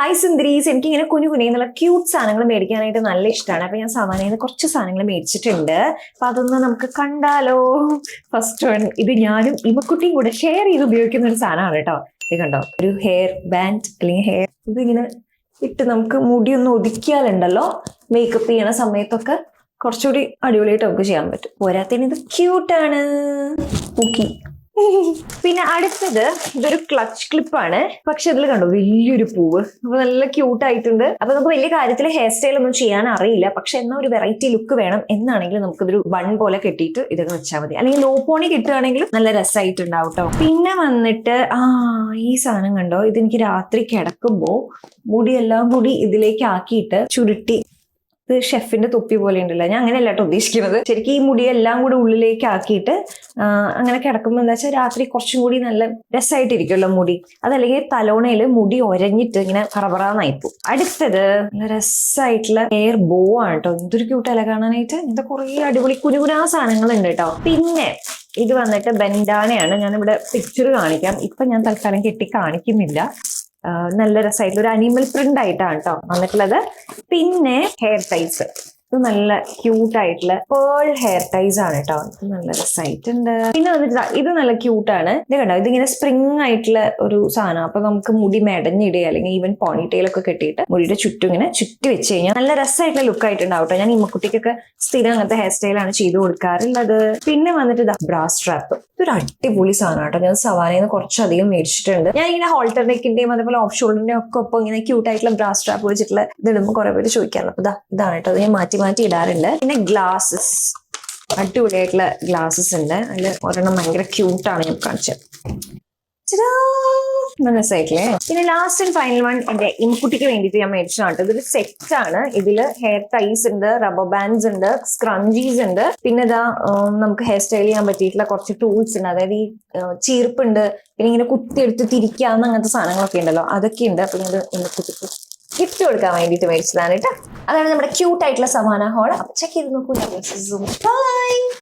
Hi സുന്ദരീസ്, എനിക്ക് ഇങ്ങനെ കുഞ്ഞു കുഞ്ഞുള്ള ക്യൂട്ട് സാധനങ്ങൾ മേടിക്കാനായിട്ട് നല്ല ഇഷ്ടമാണ്. അപ്പൊ ഞാൻ സവാനയിൽ നിന്ന് കുറച്ച് സാധനങ്ങൾ മേടിച്ചിട്ടുണ്ട്. അപ്പൊ അതൊന്ന് നമുക്ക് കണ്ടാലോ. ഫസ്റ്റ് വൺ, ഇത് ഞാനും ഇവക്കുട്ടിയും കൂടെ ഷെയർ ചെയ്ത് ഉപയോഗിക്കുന്ന ഒരു സാധനമാണ് കേട്ടോ. ഇത് കണ്ടോ, ഒരു ഹെയർ ബാൻഡ് അല്ലെങ്കിൽ ഹെയർ ഇതിങ്ങനെ ഇട്ട് നമുക്ക് മുടിയൊന്ന് ഒതുക്കിയാലുണ്ടല്ലോ മേക്കപ്പ് ചെയ്യണ സമയത്തൊക്കെ കുറച്ചുകൂടി അടിപൊളിയായിട്ട് നമുക്ക് ചെയ്യാൻ പറ്റും. പോരാത്തതിന് ഇത് ക്യൂട്ടാണ്. ഓക്കെ, പിന്നെ അടുത്തത് ഇതൊരു ക്ലച്ച് ക്ലിപ്പാണ്. പക്ഷെ ഇതിൽ കണ്ടോ വലിയൊരു പൂവ്. അപ്പൊ നല്ല ക്യൂട്ട് ആയിട്ടുണ്ട്. അപ്പൊ നമുക്ക് വലിയ കാര്യത്തിൽ ഹെയർ സ്റ്റൈൽ ഒന്നും ചെയ്യാൻ അറിയില്ല, പക്ഷെ എന്നാൽ ഒരു വെറൈറ്റി ലുക്ക് വേണം എന്നാണെങ്കിൽ നമുക്കിതൊരു ബൺ പോലെ കെട്ടിയിട്ട് ഇതൊക്കെ വെച്ചാൽ മതി. അല്ലെങ്കിൽ ലോ പോണി കിട്ടുകയാണെങ്കിലും നല്ല രസമായിട്ടുണ്ടാവും കേട്ടോ. പിന്നെ വന്നിട്ട് ഈ സാധനം കണ്ടോ, ഇതെനിക്ക് രാത്രി കിടക്കുമ്പോ മുടിയെല്ലാം കൂടി ഇതിലേക്ക് ആക്കിയിട്ട് ചുരുട്ടി, ഇത് ഷെഫിന്റെ തൊപ്പി പോലെ ഉണ്ടല്ലോ, ഞാൻ അങ്ങനെയല്ല കേട്ടോ ഉദ്ദേശിക്കുന്നത്. ശരിക്കും ഈ മുടിയെല്ലാം കൂടി ഉള്ളിലേക്ക് ആക്കിയിട്ട് അങ്ങനെ കിടക്കുമ്പോൾ എന്താ വെച്ചാൽ രാത്രി കുറച്ചും കൂടി നല്ല രസമായിട്ടിരിക്കുമല്ലോ മുടി. അതല്ലെങ്കിൽ തലോണയിൽ മുടി ഒരഞ്ഞിട്ട് ഇങ്ങനെ പറപറാന്നായിപ്പോ. അടുത്തത് നല്ല രസമായിട്ടുള്ള ഹെയർ ബോ ആണ് കേട്ടോ. എന്തൊരു ക്യൂട്ടല്ല കാണാനായിട്ട്. ഇങ്ങനത്തെ കുറെ അടിപൊളി കുനുകുനാ സാധനങ്ങളുണ്ട് കേട്ടോ. പിന്നെ ഇത് വന്നിട്ട് ബെൻഡാനയാണ്. ഞാനിവിടെ പിക്ചർ കാണിക്കാം. ഇപ്പൊ ഞാൻ തൽക്കാലം കെട്ടി കാണിക്കുന്നില്ല. നല്ല രസമായിട്ടുള്ള ഒരു അനിമൽ പ്രിന്റ് ആയിട്ടാണ് കേട്ടോ വന്നിട്ടുള്ളത്. പിന്നെ ഹെയർ ടൈസ്, ഇത് നല്ല ക്യൂട്ട് ആയിട്ടുള്ള പേൾ ഹെയർ ടൈസ് ആണ് കേട്ടോ. ഇത് നല്ല രസമായിട്ടുണ്ട്. പിന്നെ വന്നിട്ട് ഇത് നല്ല ക്യൂട്ടാണ്. ഇത് കണ്ടോ, ഇതിങ്ങനെ സ്പ്രിങ് ആയിട്ടുള്ള ഒരു സാധനം. അപ്പൊ നമുക്ക് മുടി മെടഞ്ഞിടുക അല്ലെങ്കിൽ ഈവൻ പോണിറ്റെയിലൊക്കെ കെട്ടിയിട്ട് മുടിയുടെ ചുറ്റും ഇങ്ങനെ ചുറ്റി വെച്ച് കഴിഞ്ഞാൽ നല്ല രസമായിട്ടുള്ള ലുക്ക് ആയിട്ടുണ്ടാവും കേട്ടോ. ഞാൻ ഇമ്മക്കുട്ടിക്കൊക്കെ സ്ഥിരം അങ്ങനത്തെ ഹെയർ സ്റ്റൈലാണ് ചെയ്ത് കൊടുക്കാറുള്ളത്. പിന്നെ വന്നിട്ട് ബ്രാ സ്ട്രാപ്പ്, ഇതൊരു അടിപൊളി സാധനം കേട്ടോ. ഞാൻ സവാനയിൽ നിന്ന് കുറച്ചധികം മേടിച്ചിട്ടുണ്ട്. ഞാൻ ഇങ്ങനെ ഹോൾട്ടർ നെക്കിന്റെയും അതേപോലെ ഓഫ് ഷോൾഡറിന്റെയും ഒക്കെ ഒപ്പം ഇങ്ങനെ ക്യൂട്ട് ആയിട്ടുള്ള ബ്രാ സ്ട്രാപ്പ് വെച്ചിട്ടുള്ള ഇതിടുമ്പോൾ കുറെ പേര് ചോദിക്കാറുണ്ട്. അപ്പൊ ഇതാണ് കേട്ടോ, ഞാൻ മാറ്റി മാറ്റി ഇടാറുണ്ട്. പിന്നെ ഗ്ലാസസ്, അടിപൊളിയായിട്ടുള്ള ഗ്ലാസസ് ഉണ്ട്. അതിൽ ഒരെണ്ണം ഭയങ്കര ക്യൂട്ടാണ്, ഞാൻ കാണിച്ചത്. മനസ്സിലായിട്ടില്ലേ? പിന്നെ ലാസ്റ്റ് ആൻഡ് ഫൈനൽ വൺ എന്റെ ഇൻകുട്ടിക്ക് വേണ്ടിയിട്ട് ഞാൻ മേടിച്ചതാണ്. ഇതൊരു സെറ്റ് ആണ്. ഇതില് ഹെയർ ടൈസ് ഉണ്ട്, റബ്ബർ ബാൻഡ്സ് ഉണ്ട്, സ്ക്രഞ്ചീസ് ഉണ്ട്. പിന്നെ ഇതാ നമുക്ക് ഹെയർ സ്റ്റൈൽ ചെയ്യാൻ പറ്റിയിട്ടുള്ള കുറച്ച് ടൂൾസ് ഉണ്ട്. അതായത് ഈ ചീർപ്പുണ്ട്, പിന്നെ ഇങ്ങനെ കുത്തിയെടുത്ത് തിരിക്കാവുന്ന അങ്ങനത്തെ സാധനങ്ങളൊക്കെ ഉണ്ടല്ലോ, അതൊക്കെ ഉണ്ട്. അപ്പൊ ഇത് ഇൻകുട്ടിക്ക് ഗിഫ്റ്റ് കൊടുക്കാൻ വേണ്ടിയിട്ട് മേടിച്ചതാണ് കേട്ടോ. അതാണ് നമ്മുടെ ക്യൂട്ട് ആയിട്ടുള്ള സവാന ഹോൾ. അപ്പൊ ചെക്ക് ചെയ്ത് നോക്കൂ. ബൈ.